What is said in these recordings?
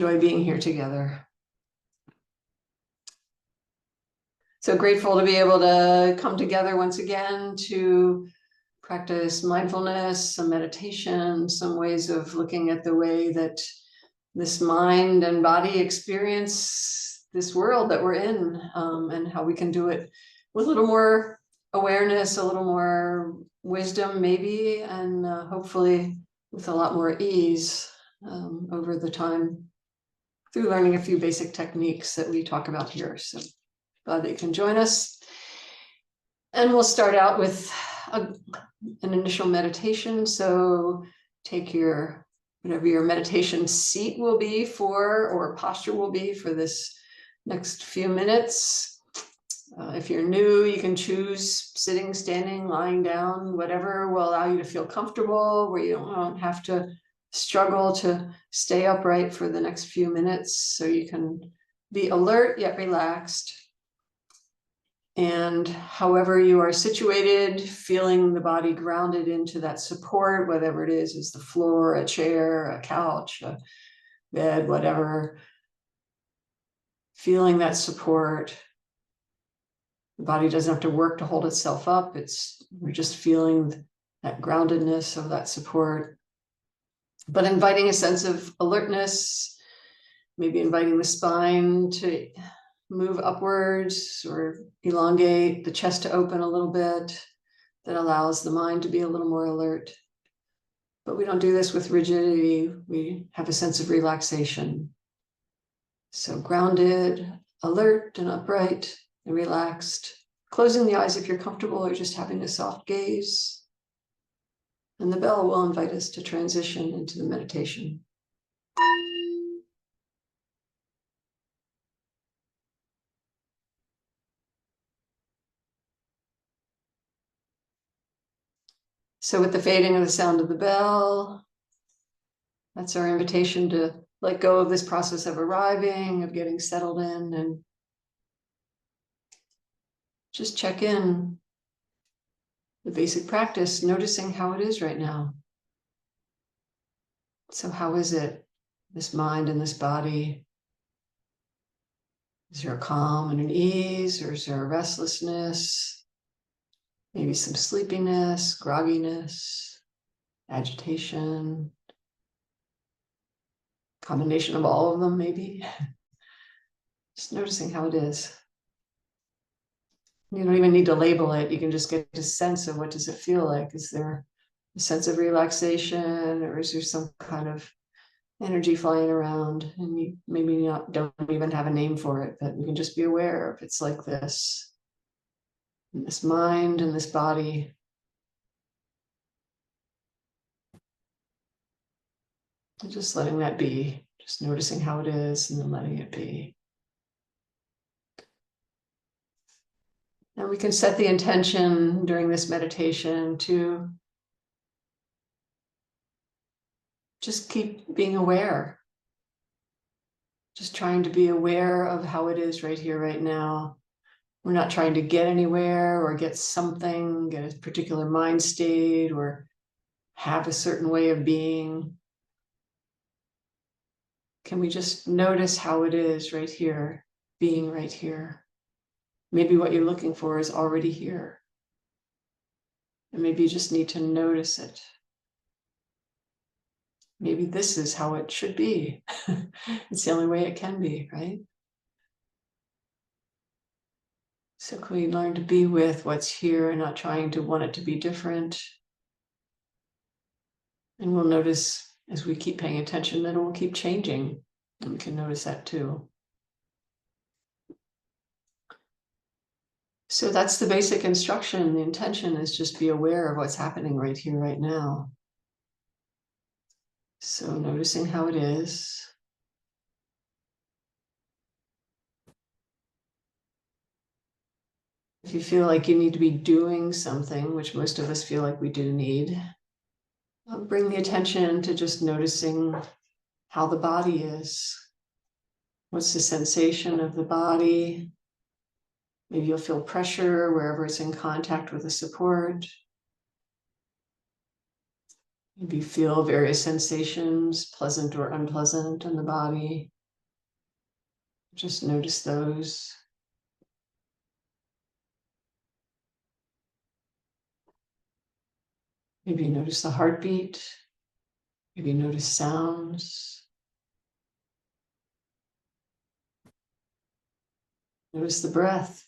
Enjoy being here together. So grateful to be able to come together once again to practice mindfulness, some meditation, some ways of looking at the way that this mind and body experience this world that we're in, and how we can do it with a little more awareness, a little more wisdom maybe, and hopefully with a lot more ease over the time through learning a few basic techniques that we talk about here. So glad that you can join us. And we'll start out with an initial meditation. So take your, whatever your meditation seat will be for, or posture will be for this next few minutes. If you're new, you can choose sitting, standing, lying down, whatever will allow you to feel comfortable, where you don't have to struggle to stay upright for the next few minutes. So you can be alert yet relaxed. And however you are situated, feeling the body grounded into that support, whatever it is the floor, a chair, a couch, a bed, whatever. Feeling that support. The body doesn't have to work to hold itself up. We're just feeling that groundedness of that support. But inviting a sense of alertness, maybe inviting the spine to move upwards or elongate, the chest to open a little bit. That allows the mind to be a little more alert. But we don't do this with rigidity. We have a sense of relaxation. So grounded, alert, and upright, and relaxed. Closing the eyes if you're comfortable, or just having a soft gaze. And the bell will invite us to transition into the meditation. So with the fading of the sound of the bell, that's our invitation to let go of this process of arriving, of getting settled in, and just check in. The basic practice, noticing how it is right now. So how is it, this mind and this body? Is there a calm and an ease, or is there a restlessness? Maybe some sleepiness, grogginess, agitation, combination of all of them maybe. Just noticing how it is. You don't even need to label it. You can just get a sense of what does it feel like. Is there a sense of relaxation, or is there some kind of energy flying around? And you maybe don't even have a name for it, but you can just be aware if it's like this. And this mind and this body. And just letting that be, just noticing how it is and then letting it be. And we can set the intention during this meditation to just keep being aware. Just trying to be aware of how it is right here, right now. We're not trying to get anywhere or get something, get a particular mind state or have a certain way of being. Can we just notice how it is right here, being right here? Maybe what you're looking for is already here. And maybe you just need to notice it. Maybe this is how it should be. It's the only way it can be, right? So can we learn to be with what's here and not trying to want it to be different? And we'll notice as we keep paying attention that it will keep changing. And we can notice that too. So that's the basic instruction. The intention is just be aware of what's happening right here, right now. So noticing how it is. If you feel like you need to be doing something, which most of us feel like we do need, bring the attention to just noticing how the body is. What's the sensation of the body? Maybe you'll feel pressure wherever it's in contact with the support. Maybe feel various sensations, pleasant or unpleasant, in the body. Just notice those. Maybe notice the heartbeat. Maybe notice sounds. Notice the breath.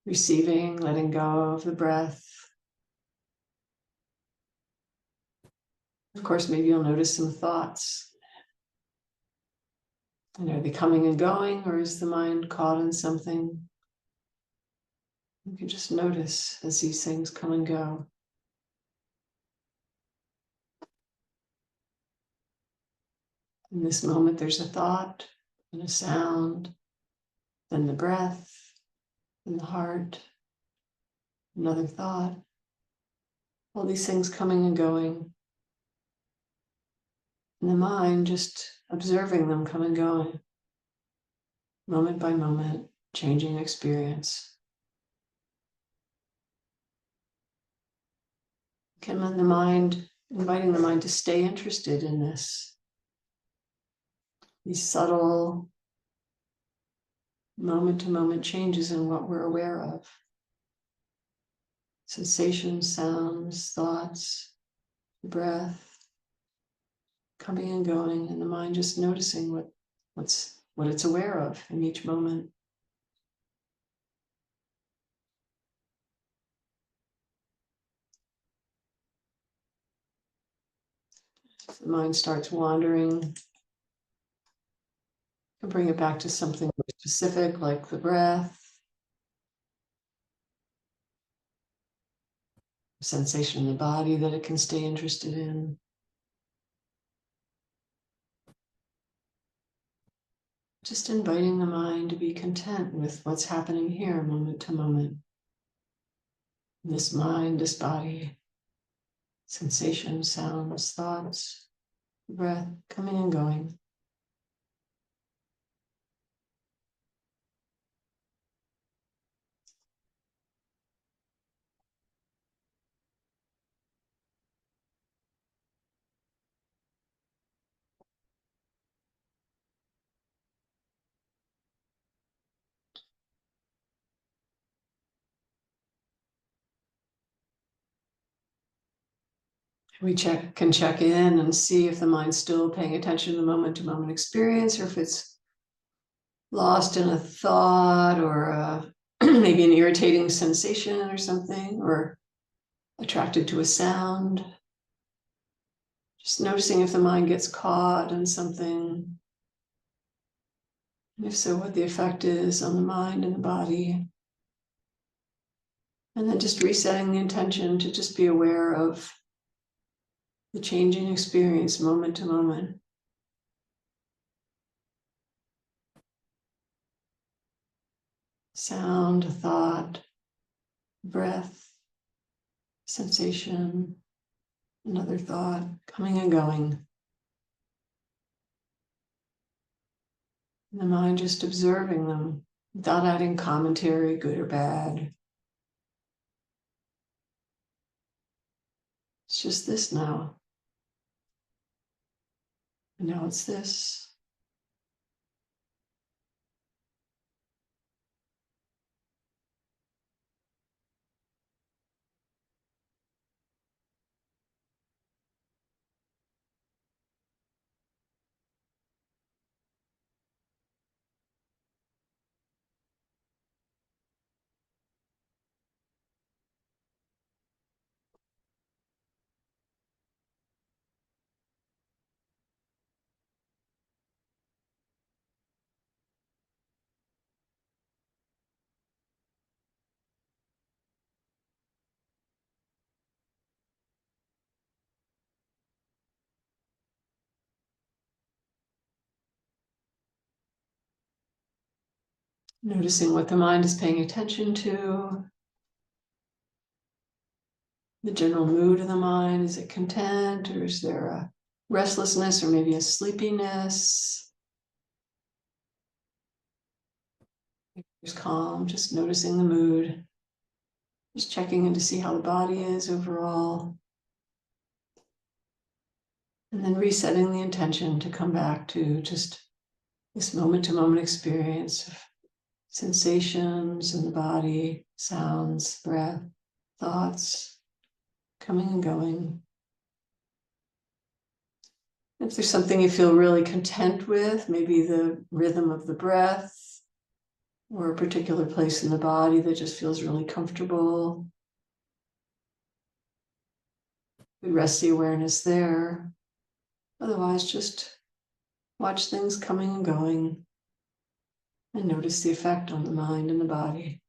Receiving, letting go of the breath. Of course, maybe you'll notice some thoughts. And are they coming and going, or is the mind caught in something? You can just notice as these things come and go. In this moment, there's a thought and a sound, then the breath, then the heart, another thought. All these things coming and going. And the mind just observing them come and going, moment by moment, changing experience. Can the mind, inviting the mind to stay interested in this, these subtle moment-to-moment changes in what we're aware of. Sensations, sounds, thoughts, breath, coming and going, and the mind just noticing what it's aware of in each moment. If the mind starts wandering, you can bring it back to something specific, like the breath, sensation in the body that it can stay interested in. Just inviting the mind to be content with what's happening here, moment to moment. This mind, this body, sensations, sounds, thoughts, breath coming and going. We can check in and see if the mind's still paying attention to the moment-to-moment experience, or if it's lost in a thought, or maybe an irritating sensation or something, or attracted to a sound. Just noticing if the mind gets caught in something, and if so, what the effect is on the mind and the body. And then just resetting the intention to just be aware of the changing experience moment to moment. Sound, thought, breath, sensation, another thought coming and going. And the mind just observing them without adding commentary, good or bad. It's just this now. And now it's this. Noticing what the mind is paying attention to. The general mood of the mind. Is it content, or is there a restlessness, or maybe a sleepiness? There's calm, just noticing the mood. Just checking in to see how the body is overall. And then resetting the intention to come back to just this moment to moment experience of sensations in the body, sounds, breath, thoughts coming and going. If there's something you feel really content with, maybe the rhythm of the breath or a particular place in the body that just feels really comfortable, rest the awareness there. Otherwise, just watch things coming and going and notice the effect on the mind and the body.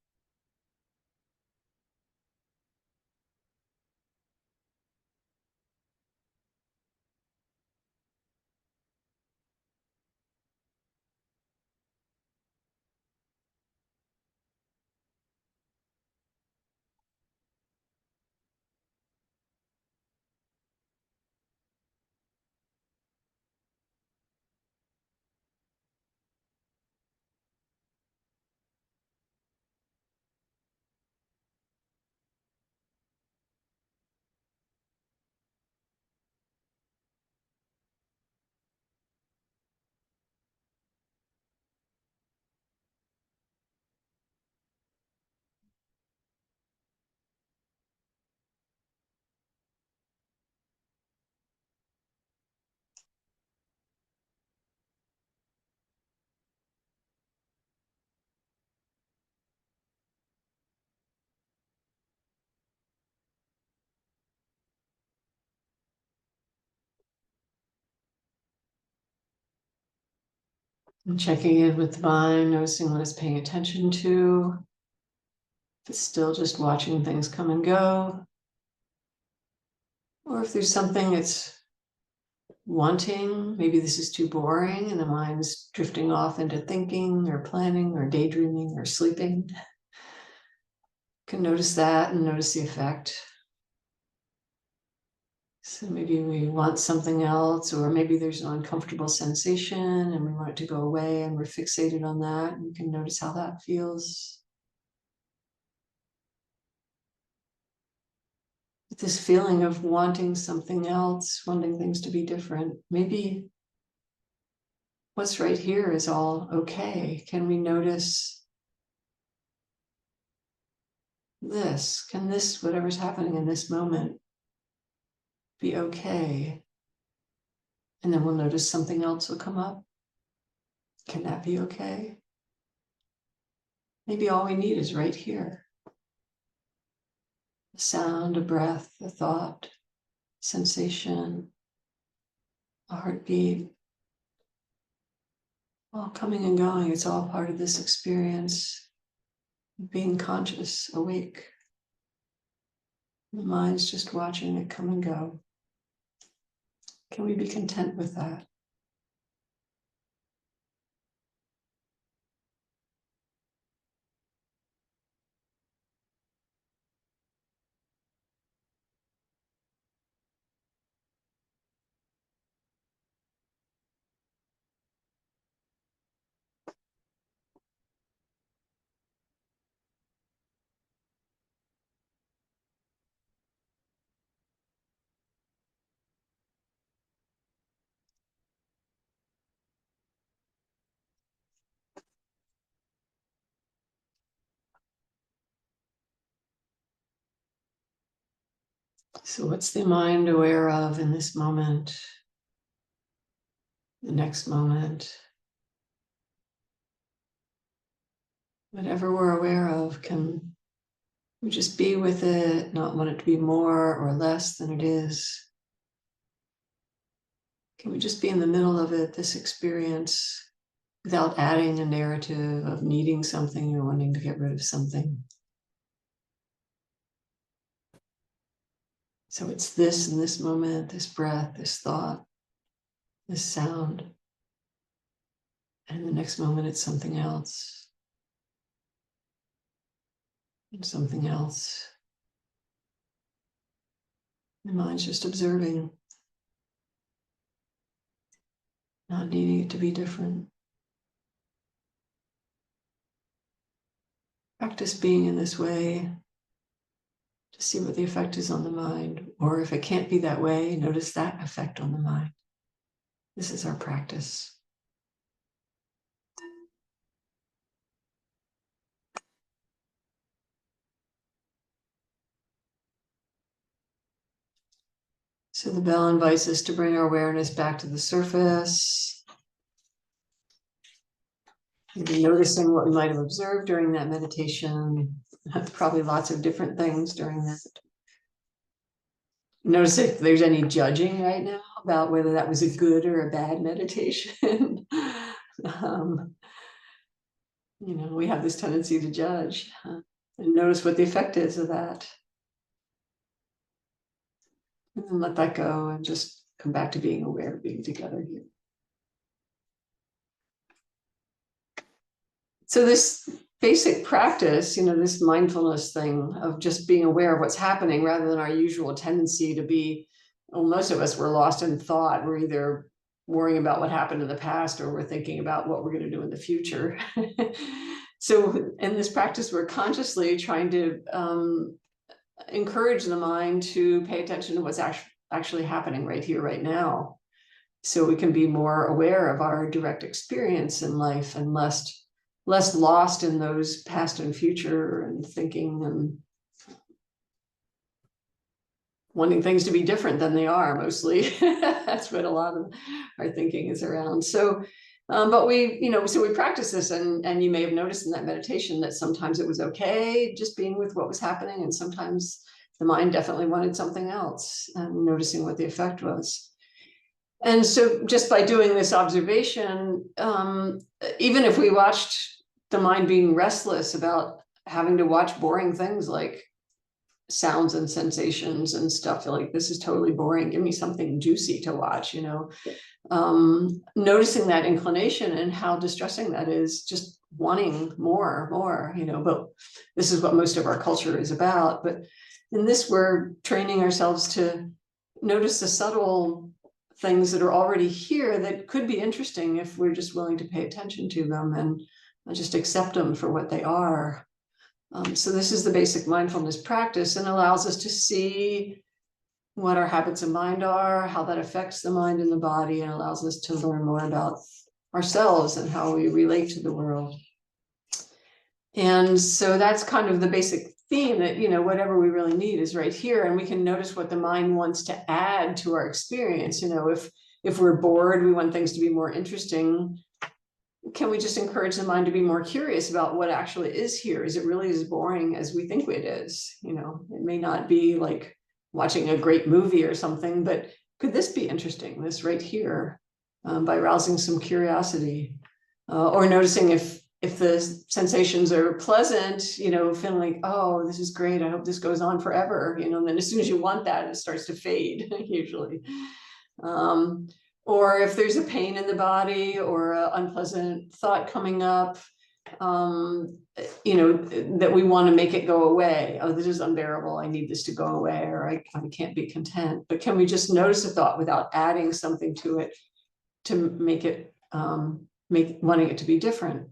And checking in with the mind, noticing what it's paying attention to. If it's still just watching things come and go, or if there's something it's wanting, maybe this is too boring and the mind's drifting off into thinking or planning or daydreaming or sleeping. You can notice that and notice the effect. So maybe we want something else, or maybe there's an uncomfortable sensation and we want it to go away and we're fixated on that. And you can notice how that feels. This feeling of wanting something else, wanting things to be different. Maybe what's right here is all okay. Can we notice this? Can this, whatever's happening in this moment, be okay? And then we'll notice something else will come up. Can that be okay? Maybe all we need is right here. A sound, a breath, a thought, sensation, a heartbeat, all coming and going. It's all part of this experience of being conscious, awake. The mind's just watching it come and go. Can we be content with that? So what's the mind aware of in this moment, the next moment? Whatever we're aware of, can we just be with it, not want it to be more or less than it is? Can we just be in the middle of it, this experience, without adding a narrative of needing something or wanting to get rid of something? So it's this in this moment, this breath, this thought, this sound. And the next moment, it's something else. And something else. The mind's just observing, not needing it to be different. Practice being in this way to see what the effect is on the mind. Or if it can't be that way, notice that effect on the mind. This is our practice. So the bell invites us to bring our awareness back to the surface. Maybe noticing what we might have observed during that meditation. Probably lots of different things during that. Notice if there's any judging right now about whether that was a good or a bad meditation. We have this tendency to judge, and notice what the effect is of that. And then let that go and just come back to being aware of being together here. So this basic practice, this mindfulness thing of just being aware of what's happening rather than our usual tendency to be, well, most of us were lost in thought. We're either worrying about what happened in the past or we're thinking about what we're going to do in the future. So in this practice, we're consciously trying to encourage the mind to pay attention to what's actually happening right here, right now. So we can be more aware of our direct experience in life and less lost in those past and future and thinking and wanting things to be different than they are mostly. That's what a lot of our thinking is around. So, but so we practice this, and you may have noticed in that meditation that sometimes it was okay just being with what was happening, and sometimes the mind definitely wanted something else, and noticing what the effect was. And so just by doing this observation, even if we watched the mind being restless about having to watch boring things like sounds and sensations and stuff, like, this is totally boring, give me something juicy to watch, noticing that inclination and how distressing that is, just wanting more, but this is what most of our culture is about. But in this, we're training ourselves to notice the subtle things that are already here that could be interesting if we're just willing to pay attention to them and just accept them for what they are. So this is the basic mindfulness practice, and allows us to see what our habits of mind are, how that affects the mind and the body, and allows us to learn more about ourselves and how we relate to the world. And so that's kind of the basic theme, that, whatever we really need is right here, and we can notice what the mind wants to add to our experience. If we're bored, we want things to be more interesting. Can we just encourage the mind to be more curious about what actually is here? Is it really as boring as we think it is? It may not be like watching a great movie or something, but could this be interesting, this right here, by rousing some curiosity, or noticing if the sensations are pleasant, feeling like, oh, this is great, I hope this goes on forever, and then as soon as you want that, it starts to fade usually. Or if there's a pain in the body or an unpleasant thought coming up, that we want to make it go away. Oh, this is unbearable, I need this to go away, or I can't be content. But can we just notice a thought without adding something to it to make it, wanting it to be different?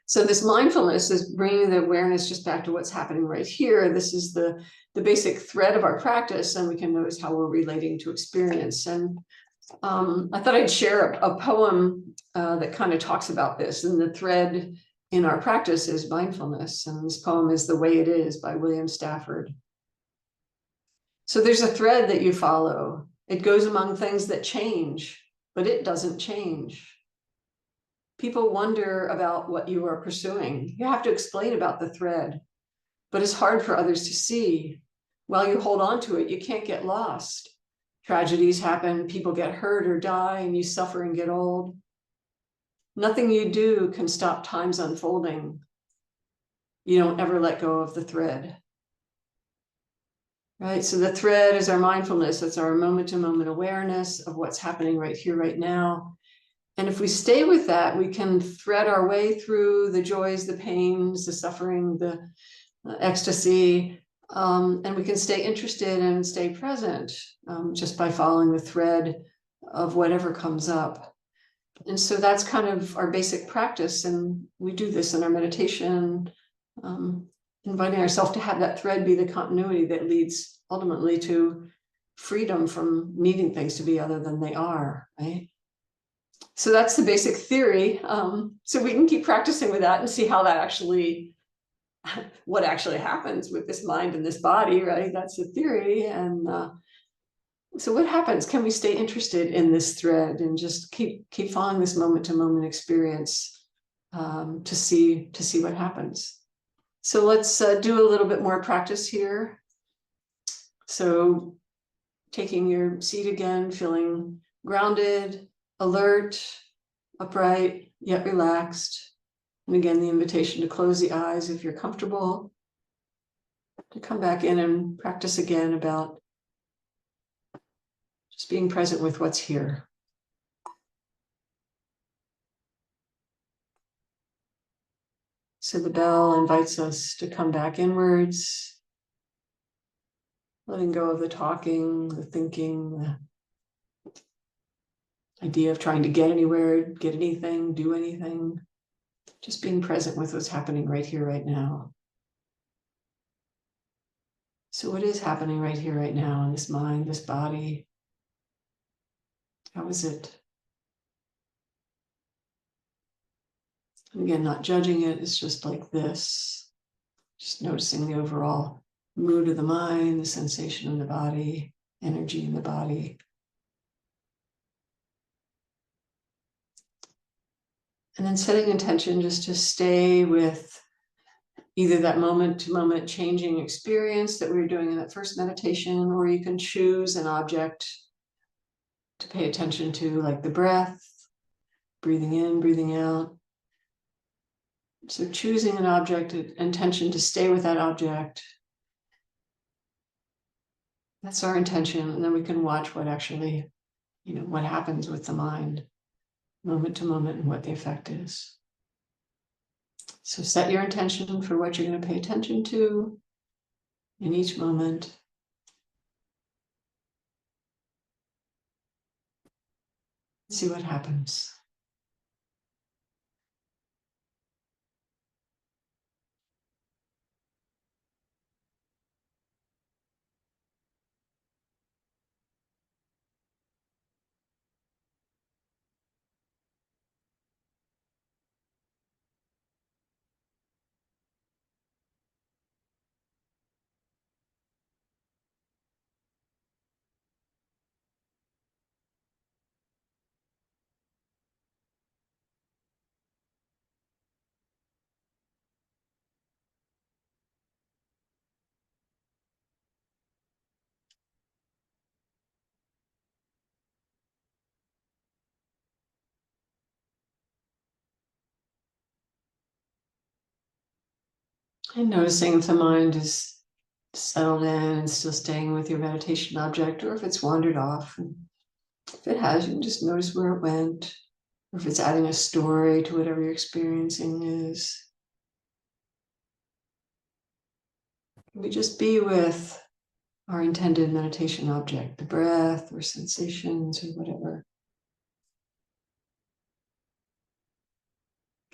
So this mindfulness is bringing the awareness just back to what's happening right here. This is the basic thread of our practice, and we can notice how we're relating to experience. And I thought I'd share a poem that kind of talks about this. And the thread in our practice is mindfulness. And this poem is The Way It Is by William Stafford. So there's a thread that you follow. It goes among things that change, but it doesn't change. People wonder about what you are pursuing. You have to explain about the thread, but it's hard for others to see. While you hold on to it, you can't get lost. Tragedies happen, people get hurt or die, and you suffer and get old. Nothing you do can stop time's unfolding. You don't ever let go of the thread. Right? So the thread is our mindfulness. It's our moment-to-moment awareness of what's happening right here, right now. And if we stay with that, we can thread our way through the joys, the pains, the suffering, the ecstasy, and we can stay interested and stay present just by following the thread of whatever comes up. And so that's kind of our basic practice, and we do this in our meditation. inviting ourselves to have that thread be the continuity that leads ultimately to freedom from needing things to be other than they are, right? So that's the basic theory. So we can keep practicing with that and see how that actually, what actually happens with this mind and this body, right? That's the theory. And so what happens? Can we stay interested in this thread and just keep following this moment to moment experience to see what happens? So let's do a little bit more practice here. So taking your seat again, feeling grounded, alert, upright, yet relaxed. And again, the invitation to close the eyes if you're comfortable, to come back in and practice again about just being present with what's here. So the bell invites us to come back inwards, letting go of the talking, the thinking, the idea of trying to get anywhere, get anything, do anything. Just being present with what's happening right here, right now. So what is happening right here, right now in this mind, this body? How is it? And again, not judging it, it's just like this. Just noticing the overall mood of the mind, the sensation in the body, energy in the body. And then setting intention just to stay with either that moment to moment changing experience that we were doing in that first meditation, or you can choose an object to pay attention to, like the breath, breathing in, breathing out. So choosing an object, intention to stay with that object. That's our intention. And then we can watch what actually, what happens with the mind moment to moment and what the effect is. So set your intention for what you're going to pay attention to in each moment. See what happens. And noticing if the mind is settled in and still staying with your meditation object, or if it's wandered off. And if it has, you can just notice where it went, or if it's adding a story to whatever you're experiencing is. We just be with our intended meditation object, the breath or sensations or whatever.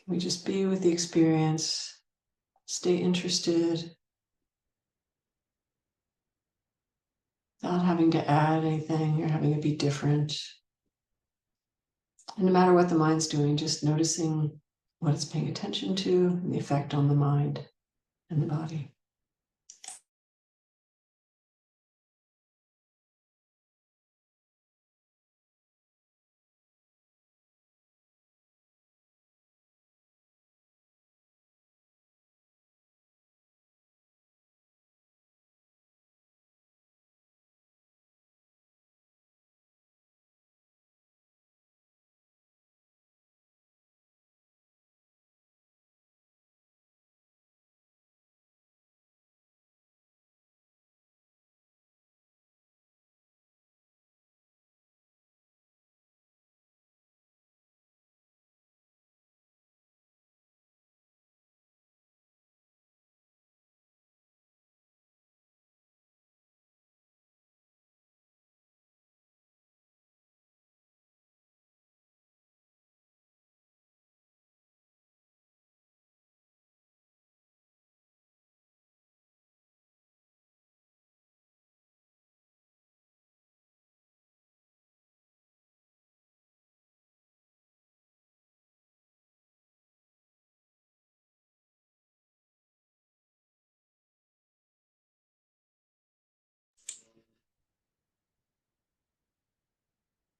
Can we just be with the experience, stay interested, without having to add anything or having it be different. And no matter what the mind's doing, just noticing what it's paying attention to and the effect on the mind and the body.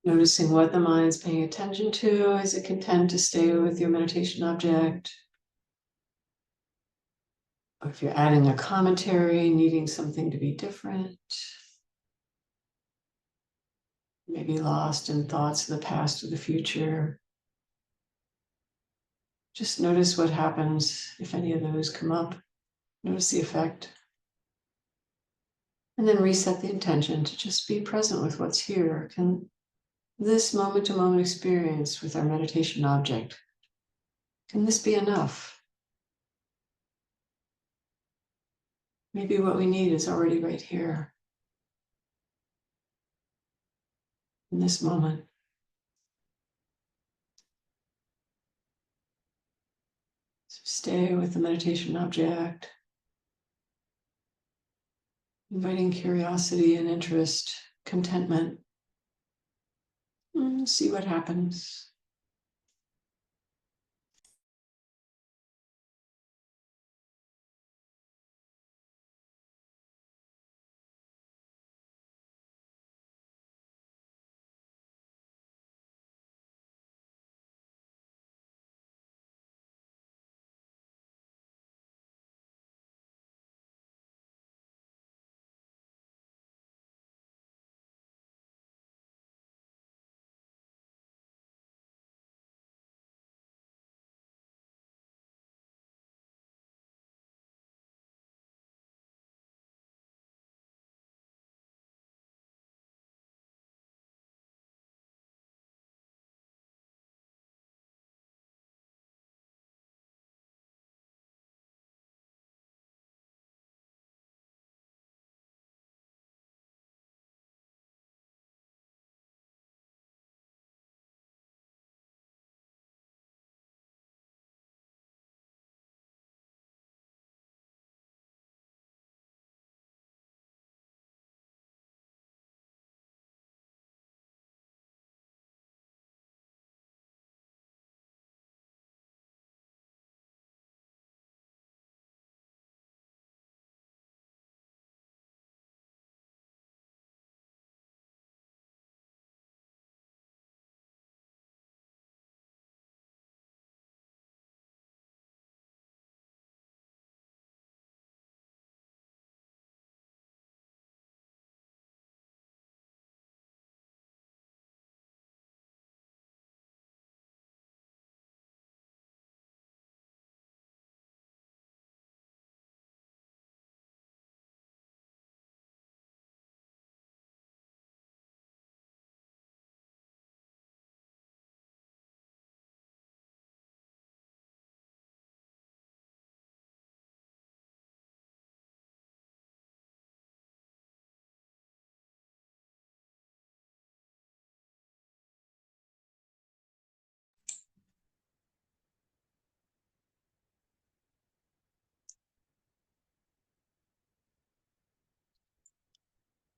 Noticing what the mind's paying attention to. Is it content to stay with your meditation object? Or if you're adding a commentary, needing something to be different, maybe lost in thoughts of the past or the future. Just notice what happens if any of those come up. Notice the effect. And then reset the intention to just be present with what's here. Can this moment to moment experience with our meditation object, can this be enough? Maybe what we need is already right here in this moment. So stay with the meditation object, inviting curiosity and interest, contentment. See what happens.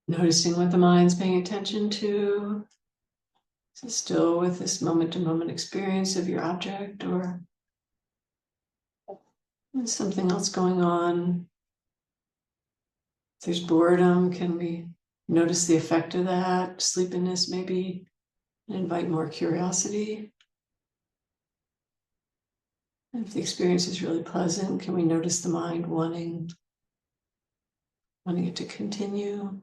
Noticing what the mind's paying attention to. Is it still with this moment to moment experience of your object, or is something else going on? If there's boredom, can we notice the effect of that? Sleepiness, maybe, and invite more curiosity. And if the experience is really pleasant, can we notice the mind wanting it to continue?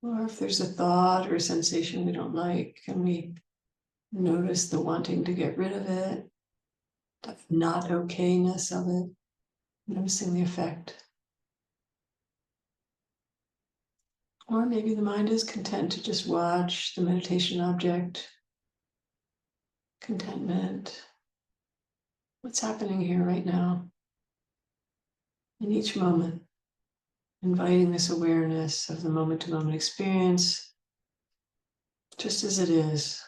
Or if there's a thought or a sensation we don't like, can we notice the wanting to get rid of it, the not okayness of it, noticing the effect? Or maybe the mind is content to just watch the meditation object, contentment. What's happening here right now? In each moment, inviting this awareness of the moment to moment experience, just as it is.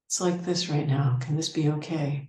It's like this right now. Can this be okay?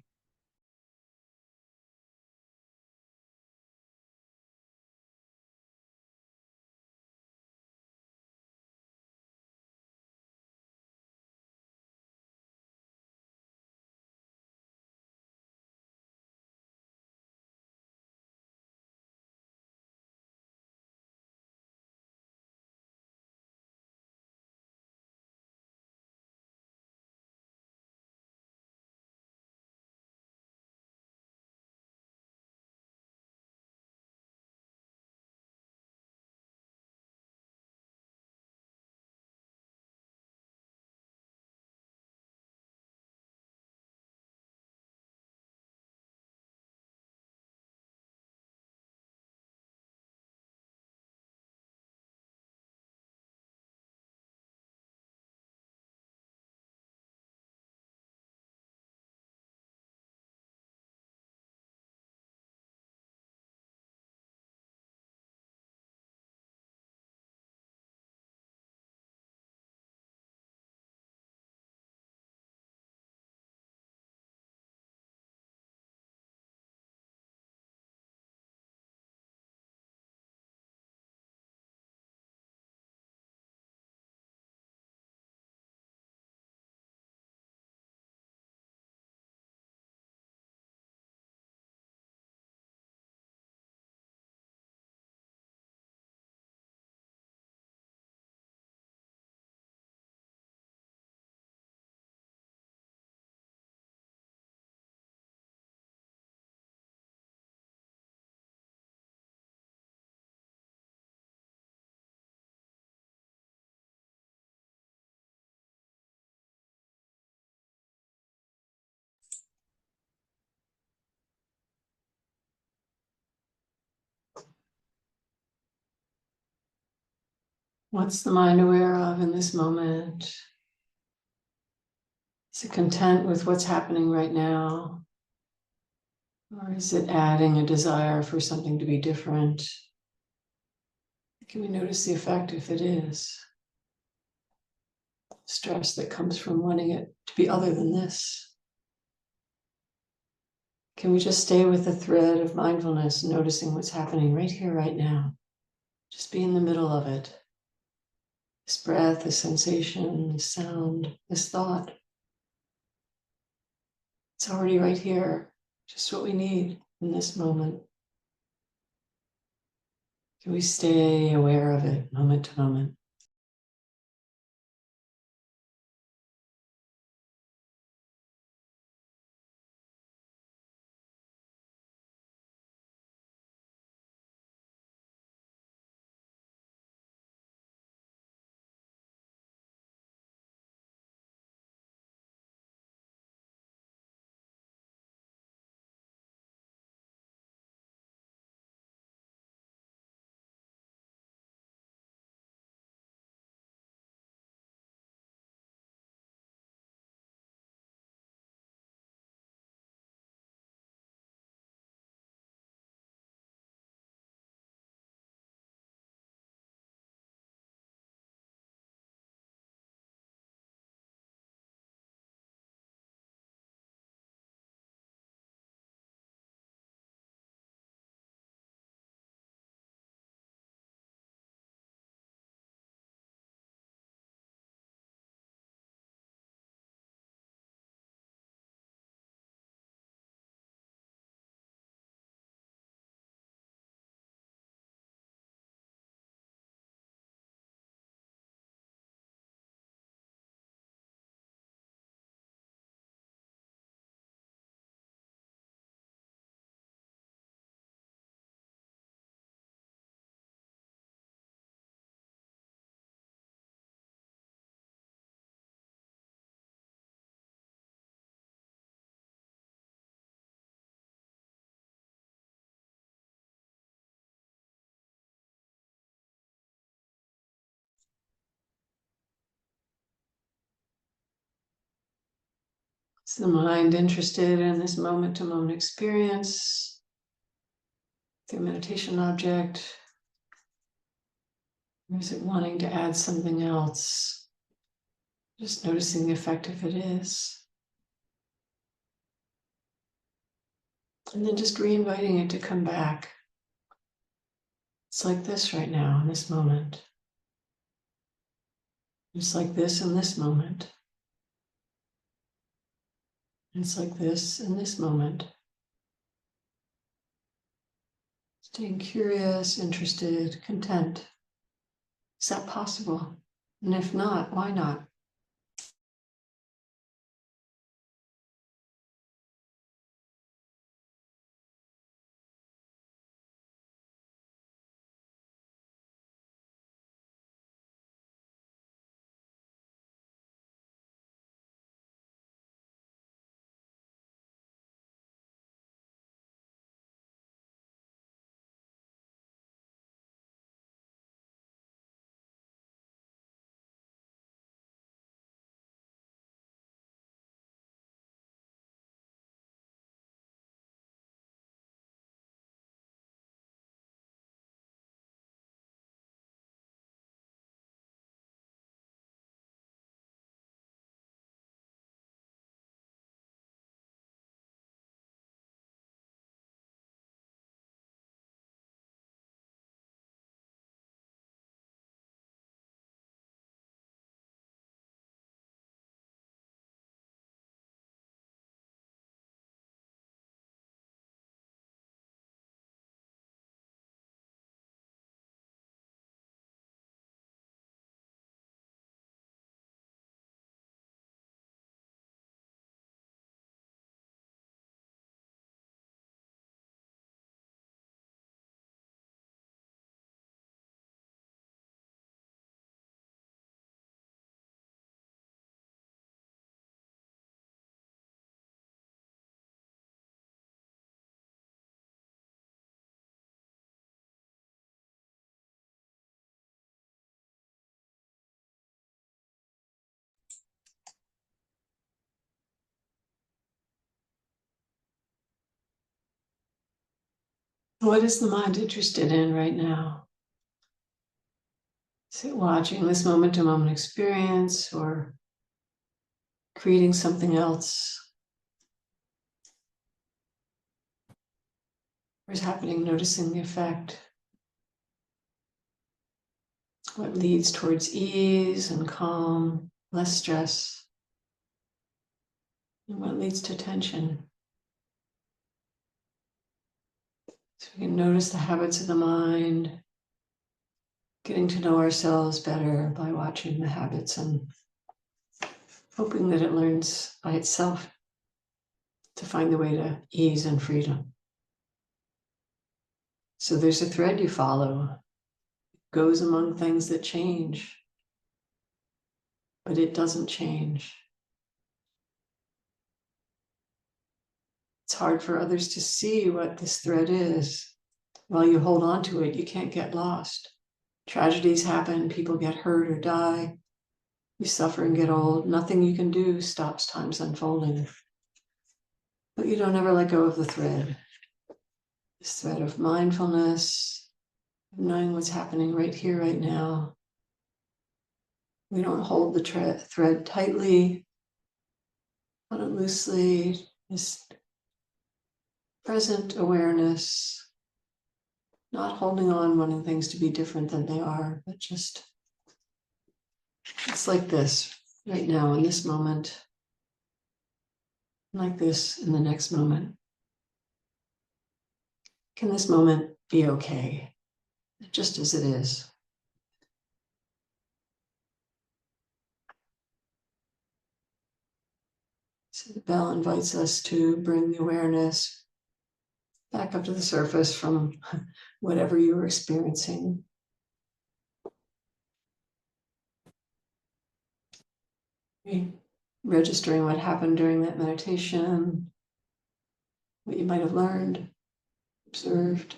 What's the mind aware of in this moment? Is it content with what's happening right now? Or is it adding a desire for something to be different? Can we notice the effect if it is? Stress that comes from wanting it to be other than this. Can we just stay with the thread of mindfulness, noticing what's happening right here, right now? Just be in the middle of it. This breath, this sensation, this sound, this thought. It's already right here, just what we need in this moment. Can we stay aware of it moment to moment? Is the mind interested in this moment to moment experience, the meditation object? Or is it wanting to add something else? Just noticing the effect if it is. And then just re-inviting it to come back. It's like this right now in this moment. It's like this in this moment. It's like this in this moment. Staying curious, interested, content. Is that possible? And if not, why not? What is the mind interested in right now? Is it watching this moment to moment experience or creating something else? Or is happening, noticing the effect? What leads towards ease and calm, less stress? And what leads to tension? So we can notice the habits of the mind, getting to know ourselves better by watching the habits and hoping that it learns by itself to find the way to ease and freedom. So there's a thread you follow, it goes among things that change, but it doesn't change. It's hard for others to see what this thread is. While you hold on to it, you can't get lost. Tragedies happen, people get hurt or die, you suffer and get old. Nothing you can do stops time's unfolding. But you don't ever let go of the thread. This thread of mindfulness, knowing what's happening right here, right now. We don't hold the thread tightly, hold it loosely, just present awareness, not holding on, wanting things to be different than they are, but just, it's like this right now in this moment, like this in the next moment. Can this moment be okay, just as it is? So the bell invites us to bring the awareness back up to the surface from whatever you were experiencing. Registering what happened during that meditation, what you might have learned, observed.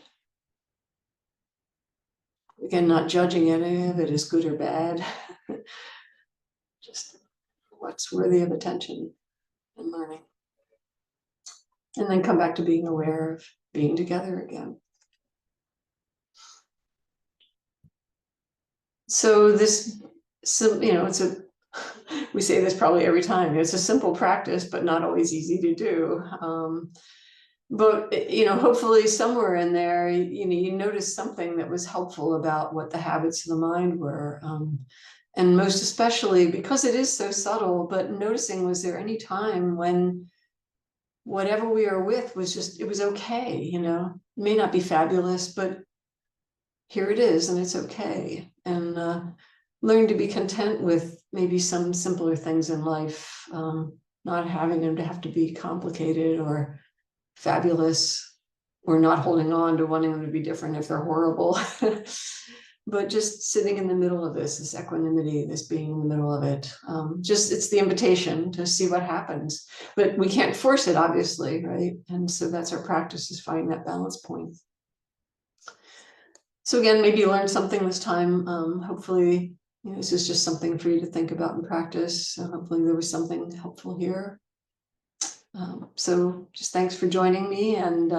Again, not judging any of it as good or bad, just what's worthy of attention and learning. And then come back to being aware of being together again. So this, it's we say this probably every time, it's a simple practice, but not always easy to do. But hopefully somewhere in there, you noticed something that was helpful about what the habits of the mind were. And most especially because it is so subtle, but noticing, was there any time when whatever we are with was just, it was okay, it may not be fabulous, but here it is and it's okay. And learn to be content with maybe some simpler things in life, not having them to have to be complicated or fabulous, or not holding on to wanting them to be different if they're horrible. But just sitting in the middle of this equanimity, this being in the middle of it, it's the invitation to see what happens. But we can't force it, obviously, right? And so that's our practice, is finding that balance point. So again, maybe you learned something this time. Hopefully, this is just something for you to think about and practice. So hopefully there was something helpful here. So just thanks for joining me, and